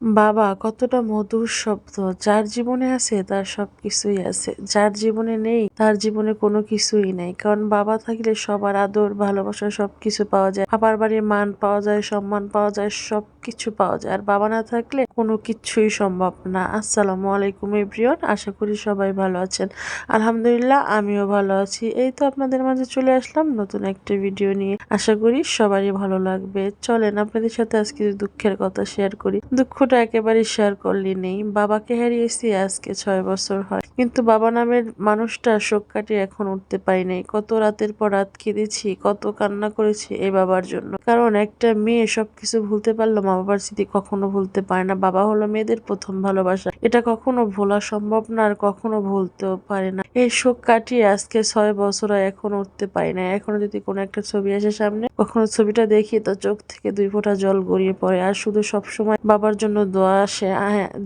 বাবা কতটা মধুর শব্দ। যার জীবনে আছে তার সবকিছুই আছে, যার জীবনে নেই তার জীবনে কোনো কিছুই নেই। কারণ বাবা থাকলে সবার আদর ভালোবাসা সবকিছু পাওয়া যায়, বাবার বাড়ির মান পাওয়া যায়, সম্মান পাওয়া যায়, সবকিছু পাওয়া যায়। আর বাবা না থাকলে কোনো কিছুই সম্ভব না। আসসালামু আলাইকুম এভরিওয়ান, আশা করি সবাই ভালো আছেন। আলহামদুলিল্লাহ আমিও ভালো আছি। এই তো আপনাদের মাঝে চলে আসলাম নতুন একটা ভিডিও নিয়ে। আশা করি সবারই ভালো লাগবে। চলেন আপনাদের সাথে আজকে দুঃখের কথা শেয়ার করি। দুঃখটা একেবারে শেয়ার করলি নেই। বাবাকে হারিয়েছি আজকে 6 বছর হয়, কিন্তু বাবা নামের মানুষটা শোক কাটিয়ে এখন উঠতে পারি নাই। কত রাতের পর রাত কেঁদেছি, কত কান্না করেছি এই বাবার জন্য। কারণ একটা মেয়ে সবকিছু ভুলতে পারলো, মা বাবার স্মৃতি কখনো ভুলতে পারে না। বাবা হলো মেয়েদের প্রথম ভালোবাসা, এটা কখনো ভোলা সম্ভব না, আর কখনো ভুলতেও পারে না। এই শোক কাটিয়ে আজকে 6 বছর হয়, এখনো উঠতে পারি না। এখনো যদি কোনো একটা ছবি আসে সামনে, কখনো ছবিটা দেখি তো চোখ থেকে 2 ফোঁটা জল গড়িয়ে পড়ে। আর শুধু সবসময় বাবার জন্য দোয়া আসে,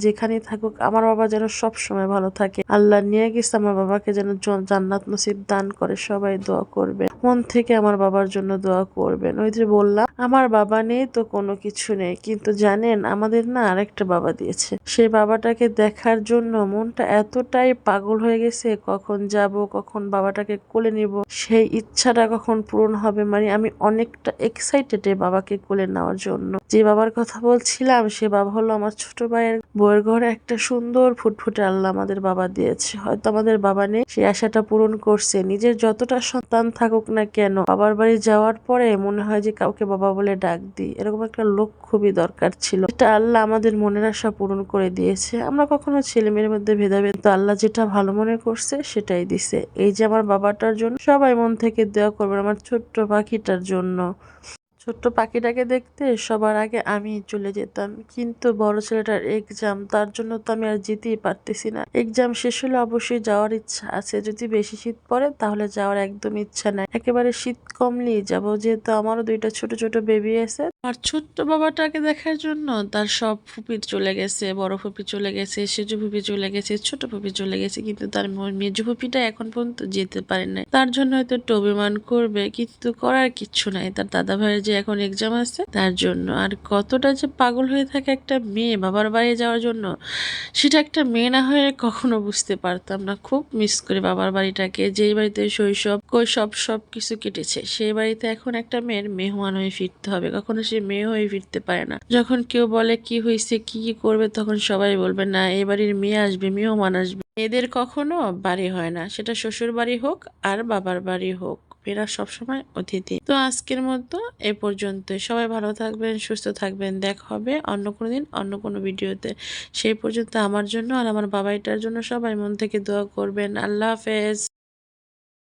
যেখানেই থাকুক আমার বাবা যেন সব সময় ভালো থাকে। আল্লাহ নিয়ে গেছে, আমার বাবাকে যেন জান্নাত নসিব দান করে। সবাই দোয়া করবে, মন থেকে আমার বাবার জন্য দোয়া করবেন। ওই যে বললাম আমার বাবা নেই তো কোনো কিছু নেই, কিন্তু জানেন আমাদের না আরেকটা বাবা দিয়েছে। সেই বাবাটাকে দেখার জন্য মনটা এতটাই পাগল হয়ে গেছে, কখন যাব, কখন বাবাটাকে কোলে নিব, সেই ইচ্ছাটা কখন পূরণ হবে। মানে আমি অনেকটা এক্সাইটেড এই বাবাকে কোলে নেওয়ার জন্য। যে বাবার কথা বলছিলাম সে বাবা হলো আমার ছোট ভাইয়ের বউয়ের ঘরে একটা সুন্দর ফুটফুটে আল্লাহ আমাদের বাবা দিয়েছে। হয়তো আমাদের বাবা নেই, সেই আশাটা পূরণ করছে। নিজের যতটা সন্তান থাকুক না কেন, বাবার বাড়ি যাওয়ার পরে মনে হয় যে কাউকে বাবা বলে ডাক দিই, এরকম একটা লোক খুবই দরকার ছিল। এটা আল্লাহ আমাদের মনের আশা পূরণ করে দিয়েছে। আমরা কখনো ছেলে মেয়ের মধ্যে ভেদাভেদ, তো আল্লাহ যেটা ভালো মনে করছে সেটাই দিছে। এই যে আমার বাবাটার জন্য সবাই মন থেকে দোয়া করবেন, আমার ছোট্ট পাখিটার জন্য। ছোট্ট পাখিটাকে দেখতে সবার আগে আমি চলে যেতাম, কিন্তু বড় ছেলেটার এক্সাম, তার জন্য তো আমি আর যেতেই পারতেছি না। এক্সাম শেষ হলে অবশ্যই যাওয়ার ইচ্ছা আছে, যদি বেশি শীত পড়ে তাহলে যাওয়ার একদম ইচ্ছা নাই। একেবারে শীত কমলেই যাব, যেহেতু আমারও 2টা ছোট ছোট বেবি আছে। আর ছোট্ট বাবাটাকে দেখার জন্য তার সব ফুপি চলে গেছে, বড় ফুপি চলে গেছে, সেজু ফুপি চলে গেছে, ছোট ফুপি চলে গেছে, কিন্তু তার মেজু ফুপিটা এখন পর্যন্ত যেতে পারে নাই। তার জন্য হয়তো একটু অভিমান করবে, কিন্তু করার কিচ্ছু নাই। তার দাদা ভাইয়ের যে এখন এক্সাম আছে তার জন্য। আর কতটা যে পাগল হয়ে থাকে একটা মেয়ে বাবার বাড়ি যাওয়ার জন্য, সেটা একটা মেয়ে না হয়ে কখনো বুঝতে পারতাম না। খুব মিস করি বাবার বাড়িটাকে, যেই বাড়িতে শৈশব কৈশব সব কিছু কেটেছে। সেই বাড়িতে এখন একটা মেয়ের মেহমান হয়ে ফিরতে হবে, কখনো সে মেয়ে হয়ে ফিরতে পারে না। যখন কেউ বলে কি হয়েছে, কি কি করবে, তখন সবাই বলবে না এই বাড়ির মেয়ে আসবে, মেহমান আসবে। এদের কখনো বাড়ি হয় না, সেটা শ্বশুর বাড়ি হোক আর বাবার বাড়ি হোক, এরা সবসময় অতিথি। তো আজকের মতো এ পর্যন্ত। সবাই ভালো থাকবেন, সুস্থ থাকবেন। দেখা হবে অন্য কোনো দিন অন্য কোনো ভিডিওতে। সেই পর্যন্ত আমার জন্য আর আমার বাবাইটার জন্য সবাই মন থেকে দোয়া করবেন। আল্লাহ হাফেজ।